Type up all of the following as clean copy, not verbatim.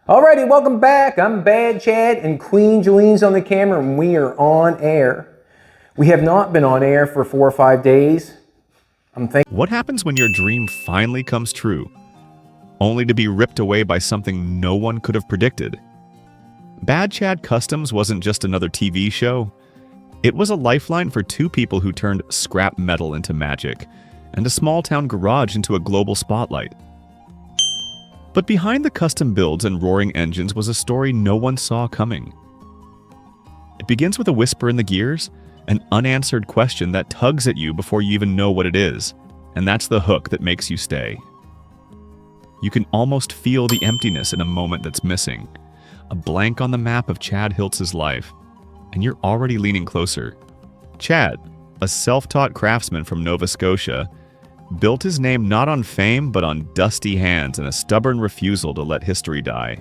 Alrighty, welcome back. I'm Bad Chad and Queen Jolene's on the camera and we are on air. We have not been on air for 4 or 5 days. What happens when your dream finally comes true, only to be ripped away by something no one could have predicted? Bad Chad Customs wasn't just another TV show. It was a lifeline for two people who turned scrap metal into magic and a small-town garage into a global spotlight. But behind the custom builds and roaring engines was a story no one saw coming. It begins with a whisper in the gears, an unanswered question that tugs at you before you even know what it is, and that's the hook that makes you stay. You can almost feel the emptiness in a moment that's missing, a blank on the map of Chad Hiltz's life, and you're already leaning closer. Chad, a self-taught craftsman from Nova Scotia, built his name not on fame but on dusty hands and a stubborn refusal to let history die.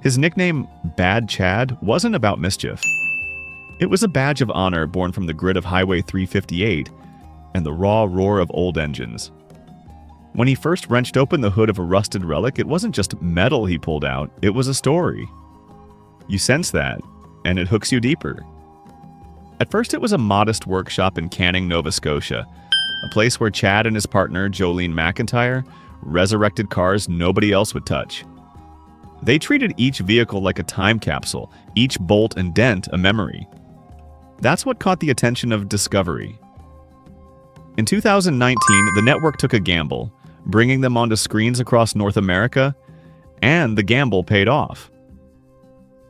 His nickname, Bad Chad, wasn't about mischief. It was a badge of honor born from the grit of Highway 358 and the raw roar of old engines. When he first wrenched open the hood of a rusted relic, it wasn't just metal he pulled out, it was a story. You sense that, and it hooks you deeper. At first it was a modest workshop in Canning, Nova Scotia, a place where Chad and his partner, Jolene McIntyre, resurrected cars nobody else would touch. They treated each vehicle like a time capsule, each bolt and dent a memory. That's what caught the attention of Discovery. In 2019, the network took a gamble, bringing them onto screens across North America, and the gamble paid off.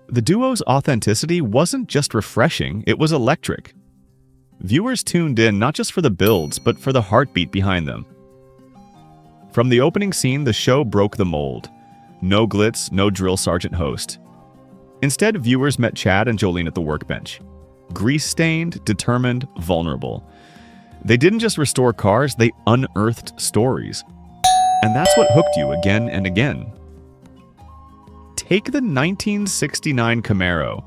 The duo's authenticity wasn't just refreshing, it was electric. Viewers tuned in not just for the builds, but for the heartbeat behind them. From the opening scene, the show broke the mold. No glitz, no drill sergeant host. Instead, viewers met Chad and Jolene at the workbench. Grease-stained, determined, vulnerable. They didn't just restore cars, they unearthed stories. And that's what hooked you again and again. Take the 1969 Camaro.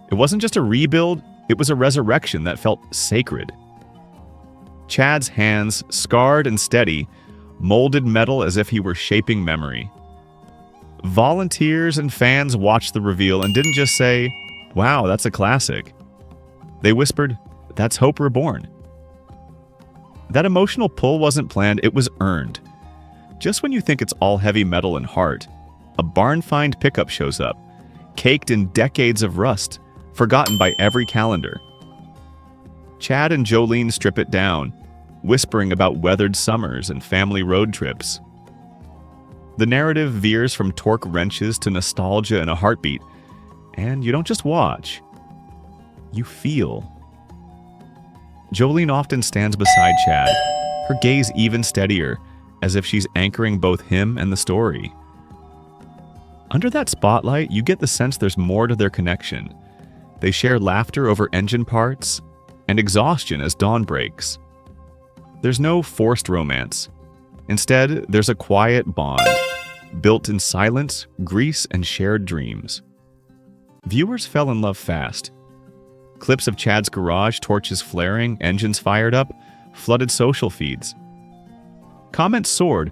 It wasn't just a rebuild, it was a resurrection that felt sacred. Chad's hands, scarred and steady, molded metal as if he were shaping memory. Volunteers and fans watched the reveal and didn't just say, "Wow, that's a classic." They whispered, "That's Hope Reborn." That emotional pull wasn't planned, it was earned. Just when you think it's all heavy metal and heart, a barn-find pickup shows up, caked in decades of rust, forgotten by every calendar. Chad and Jolene strip it down, whispering about weathered summers and family road trips. The narrative veers from torque wrenches to nostalgia and a heartbeat, and you don't just watch, you feel. Jolene often stands beside Chad, her gaze even steadier, as if she's anchoring both him and the story. Under that spotlight, you get the sense there's more to their connection. They share laughter over engine parts and exhaustion as dawn breaks. There's no forced romance. Instead, there's a quiet bond, built in silence, grease, and shared dreams. Viewers fell in love fast. Clips of Chad's garage, torches flaring, engines fired up, flooded social feeds. Comments soared.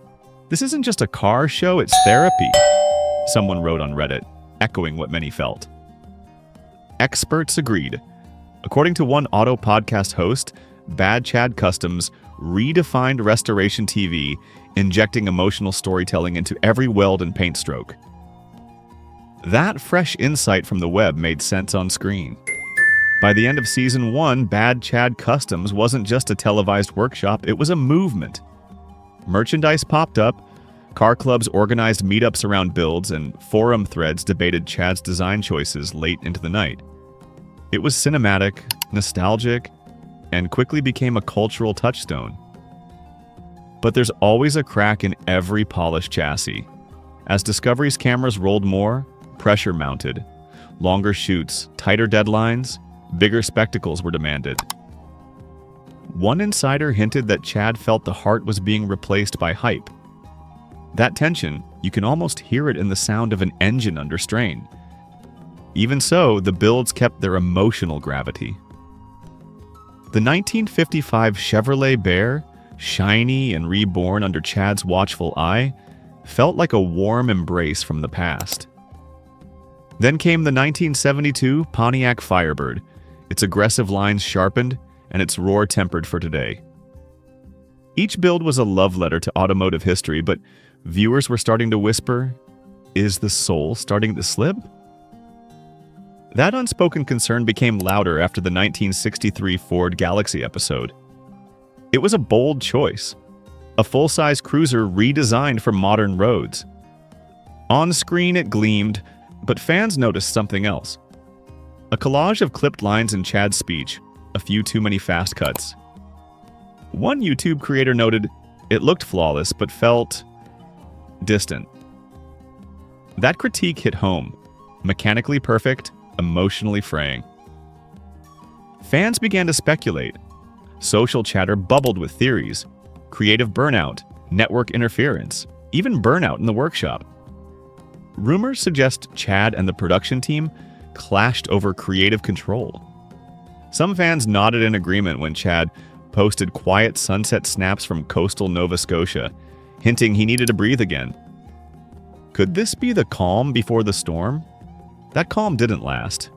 "This isn't just a car show, it's therapy," someone wrote on Reddit, echoing what many felt. Experts agreed. According to one auto podcast host, Bad Chad Customs redefined restoration TV, injecting emotional storytelling into every weld and paint stroke. That fresh insight from the web made sense on screen. By the end of Season 1, Bad Chad Customs wasn't just a televised workshop, it was a movement. Merchandise popped up, car clubs organized meetups around builds, and forum threads debated Chad's design choices late into the night. It was cinematic, nostalgic, and quickly became a cultural touchstone. But there's always a crack in every polished chassis. As Discovery's cameras rolled more, pressure mounted. Longer shoots, tighter deadlines, bigger spectacles were demanded. One insider hinted that Chad felt the heart was being replaced by hype. That tension, you can almost hear it in the sound of an engine under strain. Even so, the builds kept their emotional gravity. The 1955 Chevrolet Bear, shiny and reborn under Chad's watchful eye, felt like a warm embrace from the past. Then came the 1972 Pontiac Firebird, its aggressive lines sharpened and its roar tempered for today. Each build was a love letter to automotive history, but viewers were starting to whisper, is the soul starting to slip? That unspoken concern became louder after the 1963 Ford Galaxy episode. It was a bold choice, a full-size cruiser redesigned for modern roads. On screen it gleamed, but fans noticed something else. A collage of clipped lines in Chad's speech, a few too many fast cuts. One YouTube creator noted, it looked flawless but felt distant. That critique hit home. Mechanically perfect, emotionally fraying. Fans began to speculate. Social chatter bubbled with theories. Creative burnout, network interference, even burnout in the workshop. Rumors suggest Chad and the production team clashed over creative control. Some fans nodded in agreement when Chad posted quiet sunset snaps from coastal Nova Scotia, hinting he needed to breathe again. Could this be the calm before the storm? That calm didn't last.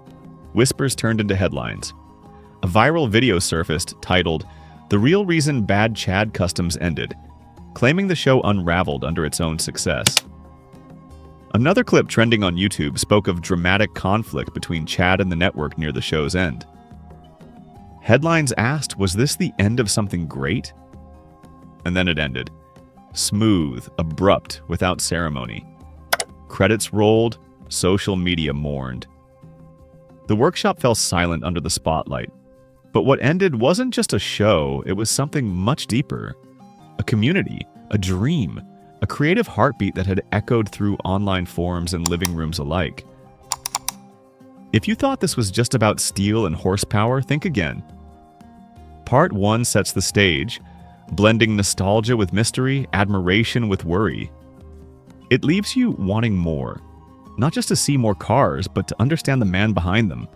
Whispers turned into headlines. A viral video surfaced titled, "The Real Reason Bad Chad Customs Ended," claiming the show unraveled under its own success. Another clip trending on YouTube spoke of dramatic conflict between Chad and the network near the show's end. Headlines asked, was this the end of something great? And then it ended. Smooth, abrupt, without ceremony. Credits rolled, social media mourned. The workshop fell silent under the spotlight. But what ended wasn't just a show, it was something much deeper. A community, a dream, a creative heartbeat that had echoed through online forums and living rooms alike. If you thought this was just about steel and horsepower, think again. Part 1 sets the stage, blending nostalgia with mystery, admiration with worry. It leaves you wanting more, not just to see more cars, but to understand the man behind them.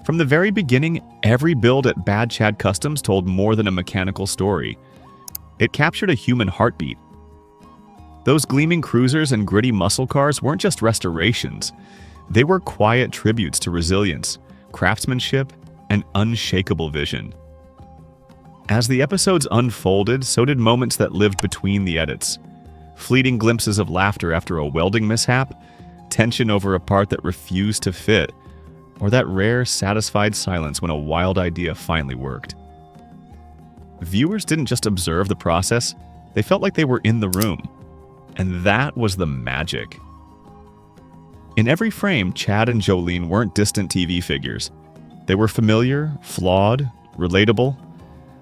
From the very beginning, every build at Bad Chad Customs told more than a mechanical story. It captured a human heartbeat. Those gleaming cruisers and gritty muscle cars weren't just restorations. They were quiet tributes to resilience, craftsmanship, and unshakable vision. As the episodes unfolded, so did moments that lived between the edits. Fleeting glimpses of laughter after a welding mishap, tension over a part that refused to fit, or that rare, satisfied silence when a wild idea finally worked. Viewers didn't just observe the process, they felt like they were in the room. And that was the magic. In every frame, Chad and Jolene weren't distant TV figures. They were familiar, flawed, relatable,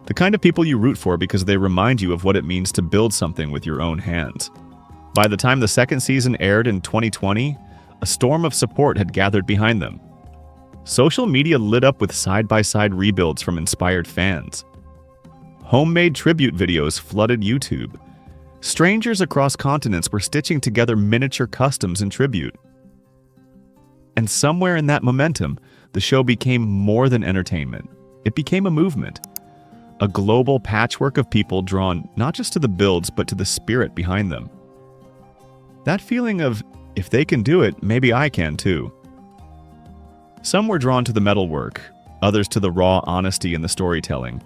the kind of people you root for because they remind you of what it means to build something with your own hands. By the time the second season aired in 2020, a storm of support had gathered behind them. Social media lit up with side-by-side rebuilds from inspired fans. Homemade tribute videos flooded YouTube. Strangers across continents were stitching together miniature customs in tribute. And somewhere in that momentum, the show became more than entertainment. It became a movement. A global patchwork of people drawn not just to the builds, but to the spirit behind them. That feeling of, if they can do it, maybe I can too. Some were drawn to the metalwork, others to the raw honesty in the storytelling.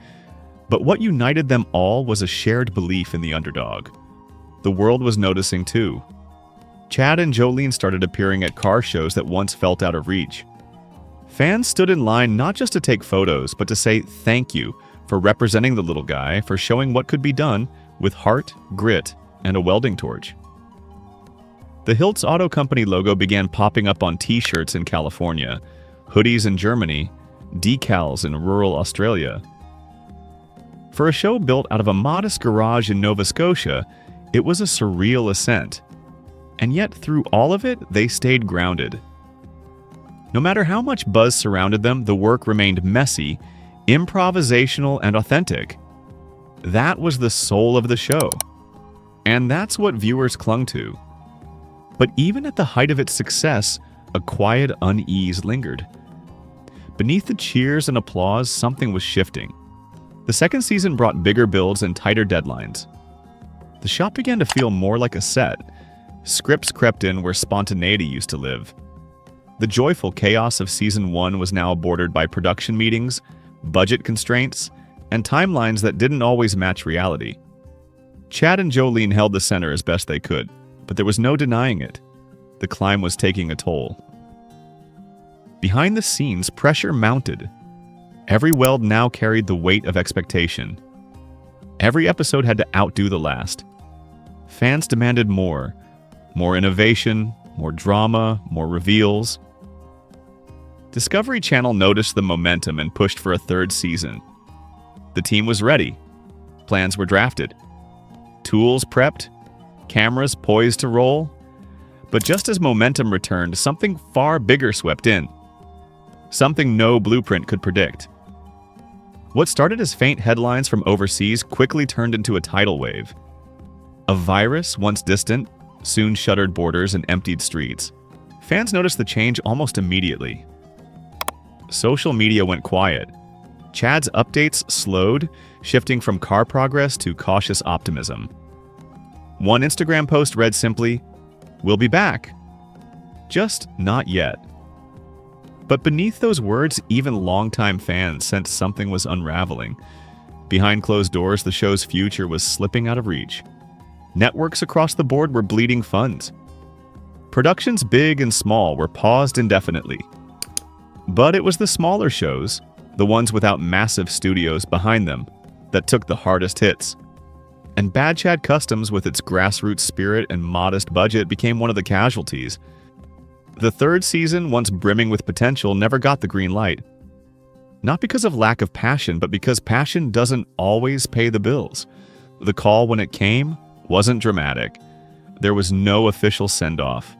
But what united them all was a shared belief in the underdog. The world was noticing too. Chad and Jolene started appearing at car shows that once felt out of reach. Fans stood in line not just to take photos, but to say thank you for representing the little guy, for showing what could be done with heart, grit, and a welding torch. The Hiltz Auto Company logo began popping up on t-shirts in California, hoodies in Germany, decals in rural Australia. For a show built out of a modest garage in Nova Scotia, it was a surreal ascent. And yet, through all of it, they stayed grounded. No matter how much buzz surrounded them, the work remained messy, improvisational, and authentic. That was the soul of the show. And that's what viewers clung to. But even at the height of its success, a quiet unease lingered. Beneath the cheers and applause, something was shifting. The second season brought bigger builds and tighter deadlines. The shop began to feel more like a set, Scripts crept in where spontaneity used to live. The joyful chaos of Season 1 was now bordered by production meetings, budget constraints, and timelines that didn't always match reality. Chad and Jolene held the center as best they could, but there was no denying it. The climb was taking a toll. Behind the scenes, pressure mounted. Every weld now carried the weight of expectation. Every episode had to outdo the last. Fans demanded more innovation, more drama, more reveals. Discovery Channel noticed the momentum and pushed for a third season. The team was ready. Plans were drafted. Tools prepped. Cameras poised to roll. But just as momentum returned, something far bigger swept in. Something no blueprint could predict. What started as faint headlines from overseas quickly turned into a tidal wave. A virus, once distant, soon shuttered borders and emptied streets. Fans noticed the change almost immediately. Social media went quiet. Chad's updates slowed, shifting from car progress to cautious optimism. One Instagram post read simply, "We'll be back. Just not yet." But beneath those words, even longtime fans sensed something was unraveling. Behind closed doors, the show's future was slipping out of reach. Networks across the board were bleeding funds. Productions big and small were paused indefinitely. But it was the smaller shows, the ones without massive studios behind them, that took the hardest hits. And Bad Chad Customs, with its grassroots spirit and modest budget, became one of the casualties. The third season, once brimming with potential, never got the green light. Not because of lack of passion, but because passion doesn't always pay the bills. The call, when it came, wasn't dramatic. There was no official send-off.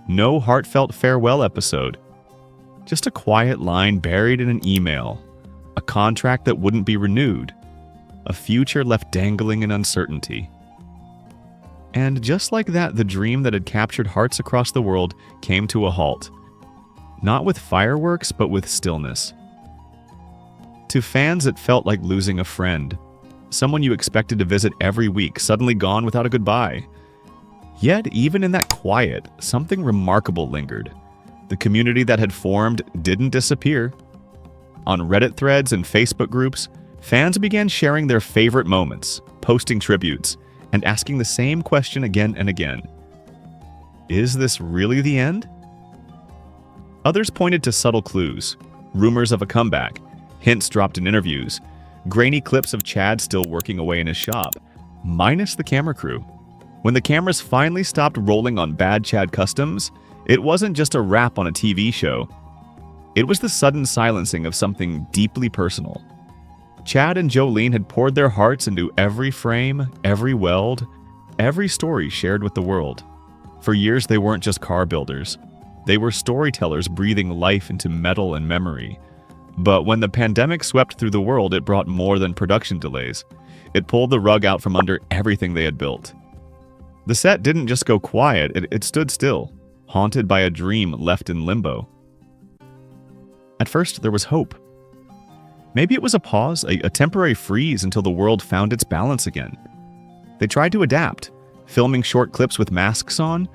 No heartfelt farewell episode. Just a quiet line buried in an email. A contract that wouldn't be renewed. A future left dangling in uncertainty. And just like that, the dream that had captured hearts across the world came to a halt. Not with fireworks, but with stillness. To fans, it felt like losing a friend. Someone you expected to visit every week, suddenly gone without a goodbye. Yet, even in that quiet, something remarkable lingered. The community that had formed didn't disappear. On Reddit threads and Facebook groups, fans began sharing their favorite moments, posting tributes, and asking the same question again and again. Is this really the end? Others pointed to subtle clues, rumors of a comeback, hints dropped in interviews, grainy clips of Chad still working away in his shop, minus the camera crew. When the cameras finally stopped rolling on Bad Chad Customs, it wasn't just a wrap on a TV show. It was the sudden silencing of something deeply personal. Chad and Jolene had poured their hearts into every frame, every weld, every story shared with the world. For years, they weren't just car builders. They were storytellers breathing life into metal and memory. But when the pandemic swept through the world, it brought more than production delays. It pulled the rug out from under everything they had built. The set didn't just go quiet, it stood still, haunted by a dream left in limbo. At first, there was hope. Maybe it was a pause, a temporary freeze until the world found its balance again. They tried to adapt, filming short clips with masks on,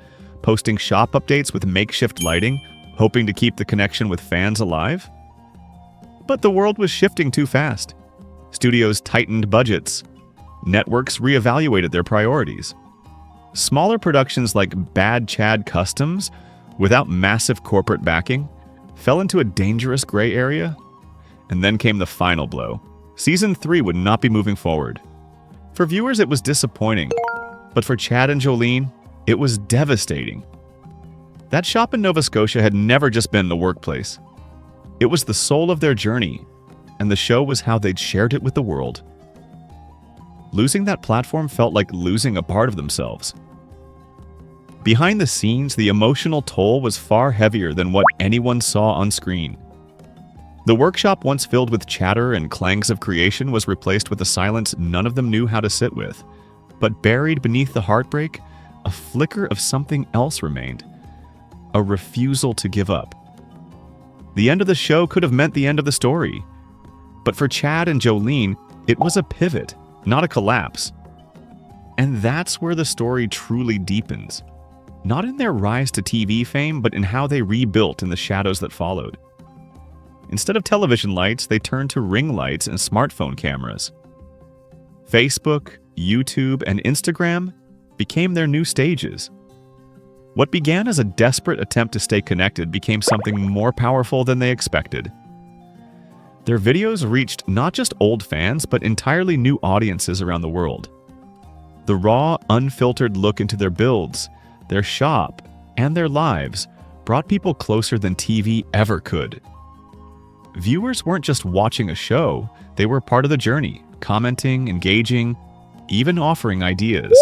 posting shop updates with makeshift lighting, hoping to keep the connection with fans alive. But the world was shifting too fast. Studios tightened budgets. Networks reevaluated their priorities. Smaller productions like Bad Chad Customs, without massive corporate backing, fell into a dangerous gray area. And then came the final blow. Season 3 would not be moving forward. For viewers, it was disappointing. But for Chad and Jolene, it was devastating. That shop in Nova Scotia had never just been the workplace. It was the soul of their journey, and the show was how they'd shared it with the world. Losing that platform felt like losing a part of themselves. Behind the scenes, the emotional toll was far heavier than what anyone saw on screen. The workshop, once filled with chatter and clangs of creation, was replaced with a silence none of them knew how to sit with. But buried beneath the heartbreak, a flicker of something else remained. A refusal to give up. The end of the show could have meant the end of the story. But for Chad and Jolene, it was a pivot, not a collapse. And that's where the story truly deepens. not in their rise to TV fame, but in how they rebuilt in the shadows that followed. Instead of television lights, they turned to ring lights and smartphone cameras. Facebook, YouTube, and Instagram became their new stages. What began as a desperate attempt to stay connected became something more powerful than they expected. Their videos reached not just old fans, but entirely new audiences around the world. The raw, unfiltered look into their builds, their shop, and their lives brought people closer than TV ever could. Viewers weren't just watching a show, they were part of the journey, commenting, engaging, even offering ideas.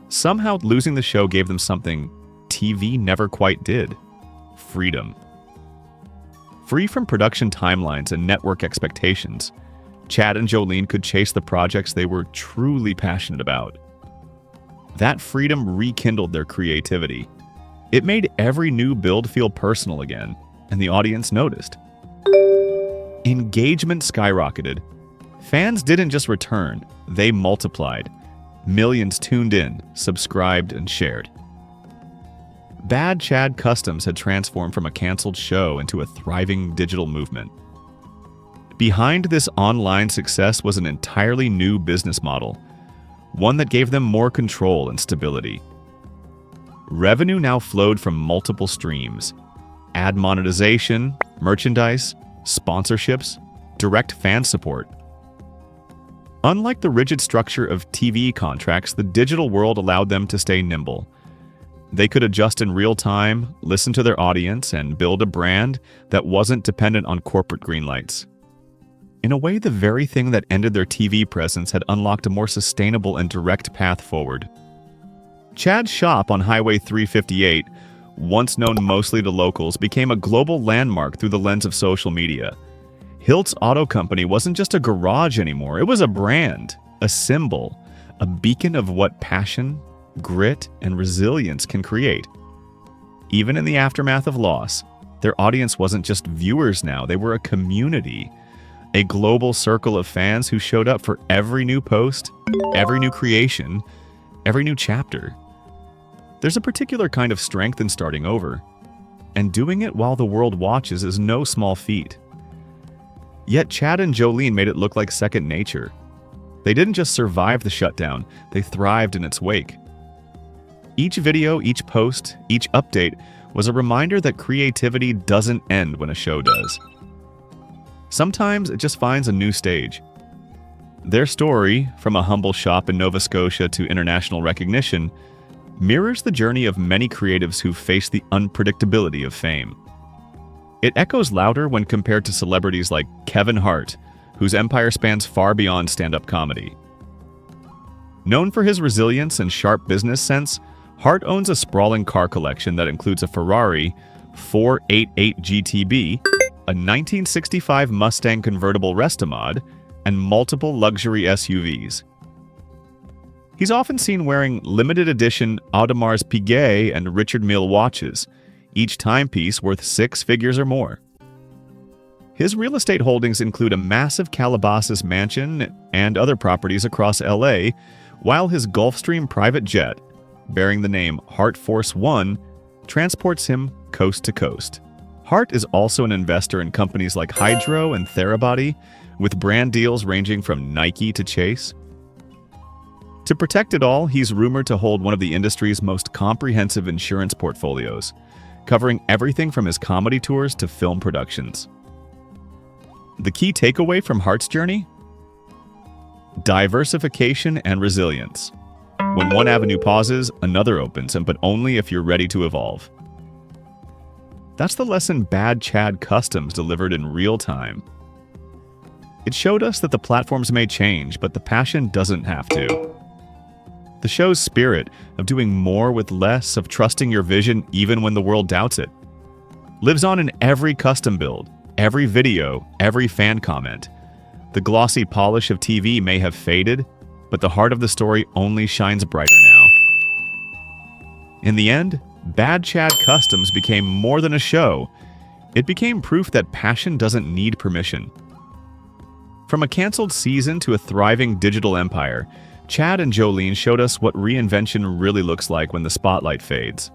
Somehow, losing the show gave them something TV never quite did: freedom. Free from production timelines and network expectations, Chad and Jolene could chase the projects they were truly passionate about. That freedom rekindled their creativity. It made every new build feel personal again, and the audience noticed. Engagement skyrocketed. Fans didn't just return, they multiplied. Millions tuned in, subscribed, and shared. Bad Chad Customs had transformed from a canceled show into a thriving digital movement. Behind this online success was an entirely new business model, one that gave them more control and stability. Revenue now flowed from multiple streams: ad monetization, merchandise, sponsorships, direct fan support. Unlike the rigid structure of TV contracts, the digital world allowed them to stay nimble. They could adjust in real time, listen to their audience, and build a brand that wasn't dependent on corporate greenlights. In a way, the very thing that ended their TV presence had unlocked a more sustainable and direct path forward. Chad's shop on Highway 358, once known mostly to locals, became a global landmark through the lens of social media. Hiltz Auto Company wasn't just a garage anymore, it was a brand, a symbol, a beacon of what passion, grit, and resilience can create. Even in the aftermath of loss, their audience wasn't just viewers now, they were a community, a global circle of fans who showed up for every new post, every new creation, every new chapter. There's a particular kind of strength in starting over, and doing it while the world watches is no small feat. Yet Chad and Jolene made it look like second nature. They didn't just survive the shutdown, they thrived in its wake. Each video, each post, each update was a reminder that creativity doesn't end when a show does. Sometimes it just finds a new stage. Their story, from a humble shop in Nova Scotia to international recognition, mirrors the journey of many creatives who face the unpredictability of fame. It echoes louder when compared to celebrities like Kevin Hart, whose empire spans far beyond stand-up comedy. Known for his resilience and sharp business sense, Hart owns a sprawling car collection that includes a Ferrari 488 GTB, a 1965 Mustang convertible Restomod, and multiple luxury SUVs. He's often seen wearing limited edition Audemars Piguet and Richard Mille watches, each timepiece worth 6 figures or more. His real estate holdings include a massive Calabasas mansion and other properties across LA, while his Gulfstream private jet, bearing the name Hart Force One, transports him coast to coast. Hart is also an investor in companies like Hydro and Therabody, with brand deals ranging from Nike to Chase. To protect it all, he's rumored to hold one of the industry's most comprehensive insurance portfolios, covering everything from his comedy tours to film productions. The key takeaway from Hart's journey? Diversification and resilience. When one avenue pauses, another opens, but only if you're ready to evolve. That's the lesson Bad Chad Customs delivered in real time. It showed us that the platforms may change, but the passion doesn't have to. The show's spirit of doing more with less, of trusting your vision even when the world doubts it, lives on in every custom build, every video, every fan comment. The glossy polish of TV may have faded, but the heart of the story only shines brighter now. In the end, Bad Chad Customs became more than a show. It became proof that passion doesn't need permission. From a canceled season to a thriving digital empire, Chad and Jolene showed us what reinvention really looks like when the spotlight fades.